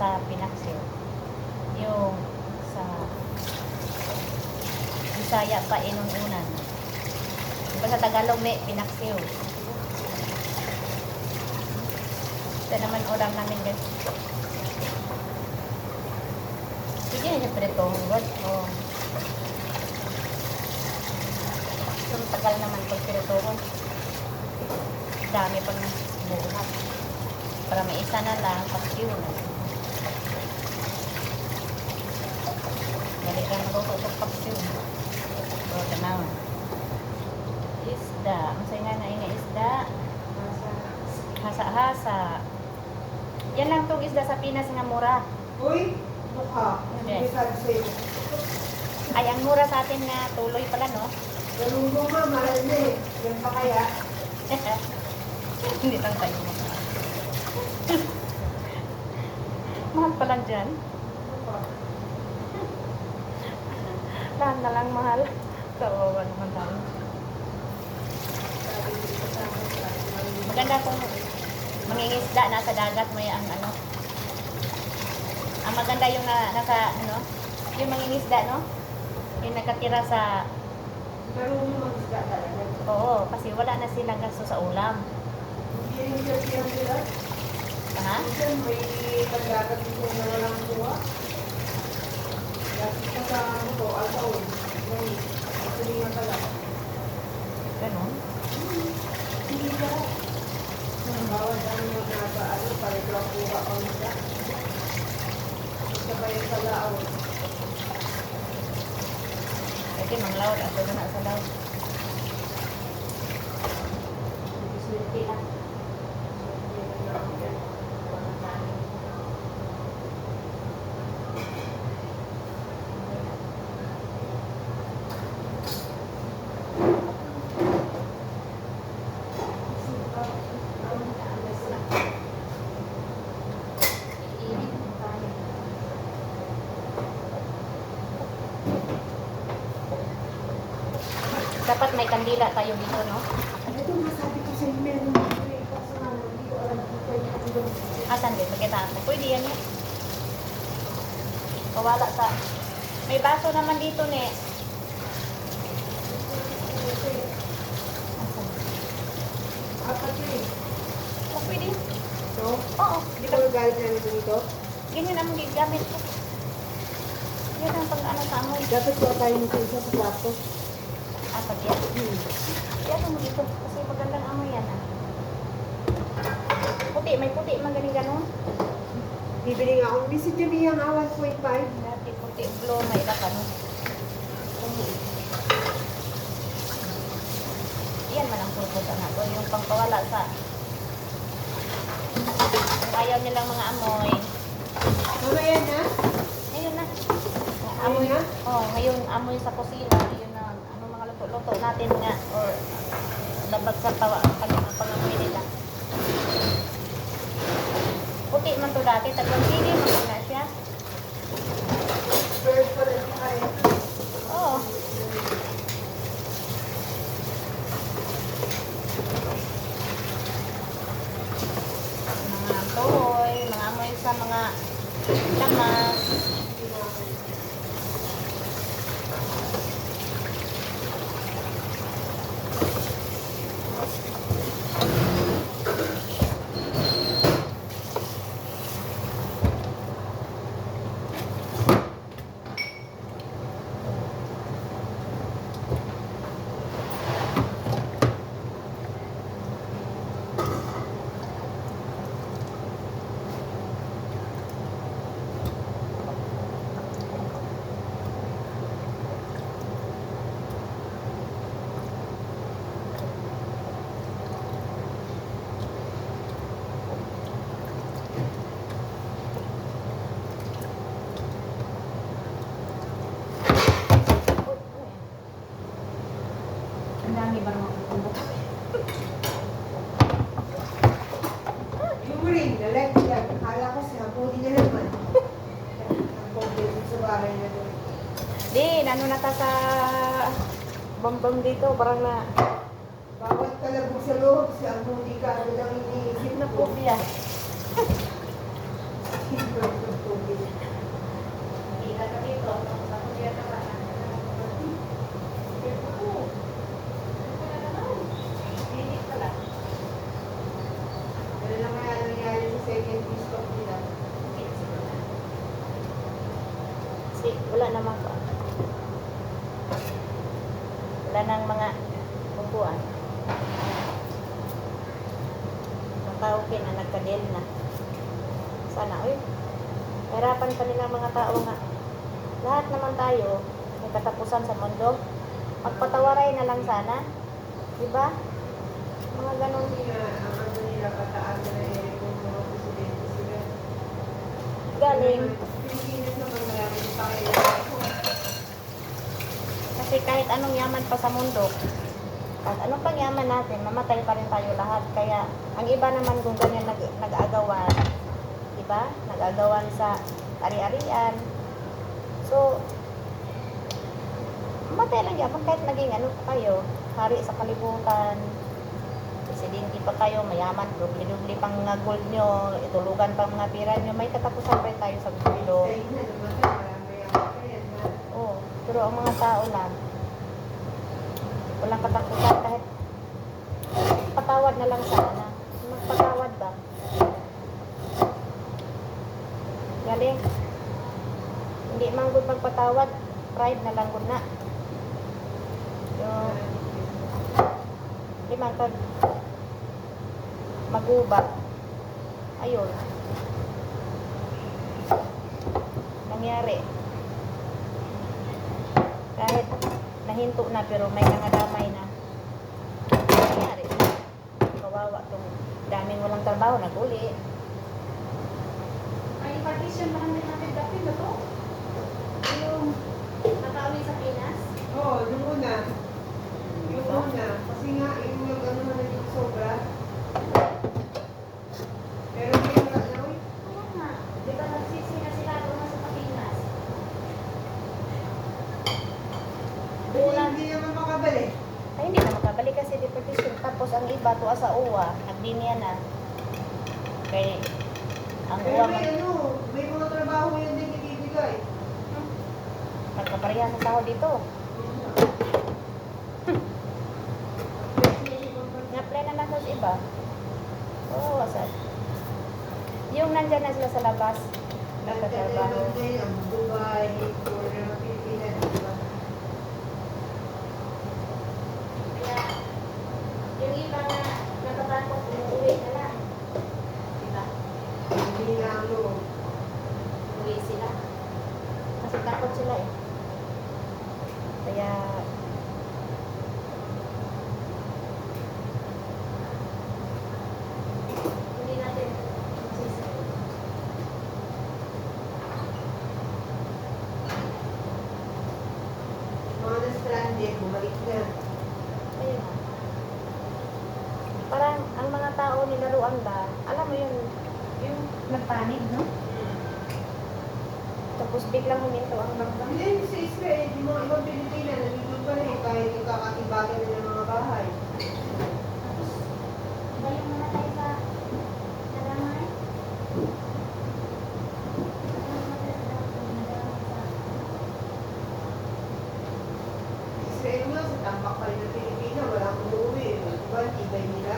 sa Pinaxio. Yung sa Bisaya pa inununan. Diba sa Tagalog may Pinaxio. Ito naman ulam namin guys. Sige na siya pretong God. Oh. Yung tagal naman pag pinutukan. Dami pang buhat. Para may isa na lang, paksiw na. Dali lang maluto sa paksiw. So, tanaw. Isda. Ang sayo nga na ina isda. Hasa-hasa. Yan lang tong isda sa Pinas nga mura. Uy, mukha. Yes. Hindi sabi sa'yo. Ay, ang mura sa atin nga tuloy pala, no? Ganun mo nga, mahal na eh. Yan pa kaya? Hindi lang tayo mo. Mahal pa lang dyan. Lahat na lang mahal. Kawawa naman tayo. Maganda kung mangingisda nasa dagat may ang ano. Ang maganda yung nasa ano, yung mangingisda, no? Yung nakatira sa Ganun mo mag-isda talaga. oo, kasi wala na silang gasto sa ulam. Hindi rin siya sila. Ha? Minsan may pagdagat dito na walang kuha. Dati pa sa ano ko, altaon. Ngayon, actually nga pala. Ganon. Hindi ka. Bawal ang mga ano, para ito ang kuha ko nila. Sabay sa lao. Kasi manglawd, ato na sa law. Swerte lang. Dapat may kandila tayo dito, no? Ito nga sabi ko sa email mo. Kasi nga, hindi ko alam kung pwede ako doon. Asan din? Magkita ako. Pwede yan eh. Kawala sa... May baso naman dito, ne. Asan? Apat na eh. Oh, pwede. So, Oo. hindi ko galit na nito dito. Ganyan ang gigamit ko. Yan ang pang-ano sa amoy. Dapat ko tayo nito isa sa plato. Apat yan. Yan mo dito. Kasi magandang amoy yan, ah. Puti. May puti. Magaling ganun. Bibili nga akong visit yun niyang 1.5. Dati puti. Blow. May ilang ano. Yan man ang purpose na to. Yung pangpawala sa... Kung ayaw nilang mga amoy. Mamaya na? Ngayon na. Amoy na? Oh, ngayon amoy sa kusina. Yun na. Ano mga luto-luto natin nga. Or labag sa pangamoy nila. Puti man to dati. Tatlong sili. Maganda siya. Bird pa rin pa rin. Oo. Mga toy. Mga amoy sa mga lamas. Ang dami ba naman pupunta? Yung ring, nalagyan. Akala ko siya, pwede niya naman. Ang pwede sa bahay na doon. Di, nano na ta sa bambang dito, parang na Bawat kalabog sa loob, siya ang hindi ka ano lang iniisip na po siya. ko. Kanang mga upuan. Nakauki na, nagka-deal na. Sana, uy. Hirapan pa nila mga tao nga. Lahat naman tayo, may katapusan sa mundo. Magpatawaray na lang sana. Diba? Mga ganun. Kasi nga, ang ano nila pataas na kung mga presidente sila. Galing. Pilipinas naman maraming pakailangan ko. Kasi kahit anong yaman pa sa mundo, kahit anong pang yaman natin, mamatay pa rin tayo lahat. Kaya, ang iba naman kung ganyan nag-aagawan, diba? Nag-aagawan sa ari-arian. So, mamatay lang yaman kahit naging ano pa kayo, hari sa kalibutan, presidente pa kayo, mayaman, dubli-dubli pang mga gold nyo, itulugan pang mga pira nyo, may katapusan pa rin tayo sa mundo. Sa'yo na, namatay, marami ang kaya na. Oo, pero ang mga tao lang, walang katapusan kahit patawad na lang sana. Magpatawad ba? Galing. Hindi man good magpatawad, pride na lang good na. Yung, hindi man kag magubat. Ayun. Nangyari. Kahit nahinto na pero may nangadamay na. Nangyari. Kawawa tong daming walang trabaho, nag-uli. Ay, partition lang din natin dati ba to? Yung nakauwi sa Pinas? Oo, yung una. Yung una. Kasi nga, yung ano na naging sobra. Pero yung na, uy, Oo nga. Di ba nagsisi na sila doon sa Pinas? hindi naman makabalik. Ay, hindi na makabalik kasi deportation. Tapos ang iba, tuwa sa uwa, nagdinya na. Kay, ang Pero uwa, may ano, may mga trabaho yan din ibibigay. magkapareha sa sahod dito. Nga-apply na lang sa iba. Oo, wasad. Yung nandyan na sila sa labas, nagtatrabaho. Nandyan ang Dubai, Korea, Pilipinas, diba? Kaya, yung iba na natatakot, umuwi na lang. Diba? Hindi na ano, Umuwi sila. Kasi takot sila eh. Kaya, Hindi natin masisi. mga na-stranded, bumalik na. ayun na. Parang ang mga tao nilaruan ba, alam mo yun, yung nagpanig, no? Tapos biglang huminto ang bangka. Hindi, sa Israel, yung mga ibang Pilipina, nandito pa rin kahit nagkakatibagan na ng mga bahay. Tapos, iba yung mga tayo sa Daramay. Israel nga, sa tambak pa rin ng Pilipina, walang umuwi. Diba, tibay nila.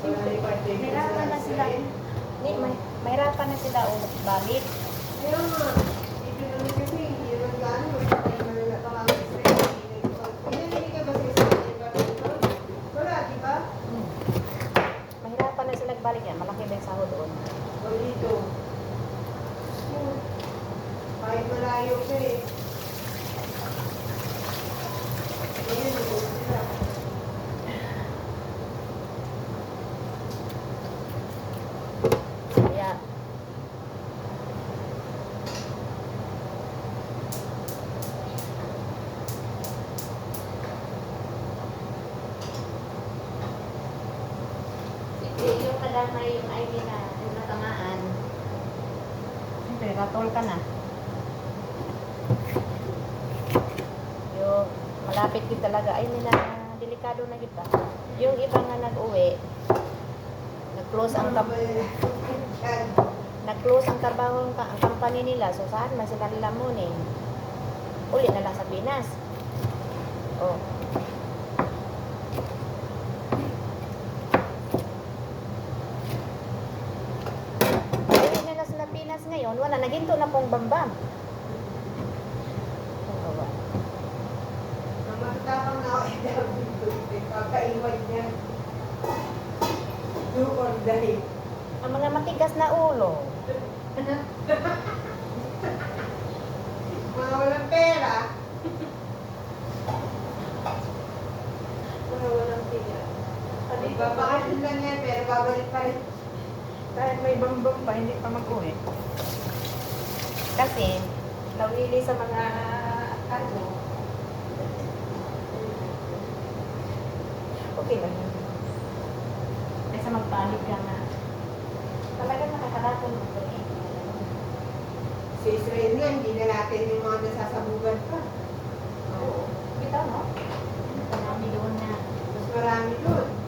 Wala na yung part-time Mahirapan na sila. Hindi, mahirapan na sila o balik. Kaya nga, dito naman kasi, hindi naman gaano. Hindi naman pa ang Israel. Hindi ka ba sa Israel? Wala, di ba? Mahirapan na sila balik yan. Malaki ba yung sahod doon? O dito. Kahit malayo ka eh. Ngayon, nag-uwi sila. Kaya, Yung kadamay, yung ID na yung natamaan. siyempre, ratol ka na. Yung malapit din talaga. Ay, nila, delikado na kita. Yung iba nga nag-uwi, nag-close ang nag-close ang trabaho ang company nila. So, saan man sila lamunin? Uli na lang sa Pinas. Oh. Uli na lang sa Pinas ngayon. Wala, naginto na pong bambam. Ang gawa. Ang matatapang na ako, pagkaiwag niya. Do or die. Ang mga matigas na ulo. Mga walang pera. Mga walang tiga. Babakasyon lang yan, pero babalik pa rin. Kahit may bambang pa, hindi pa mag-uwi. Kasi, nawili sa mga ano. Okay lang yun. Kaysa magpanik ka na. Talagang nakakaraton mo eh. Sa Israel nga, hindi na natin yung mga nasasabugan pa. Oo. Bitaw, no? Marami doon na. Mas marami doon.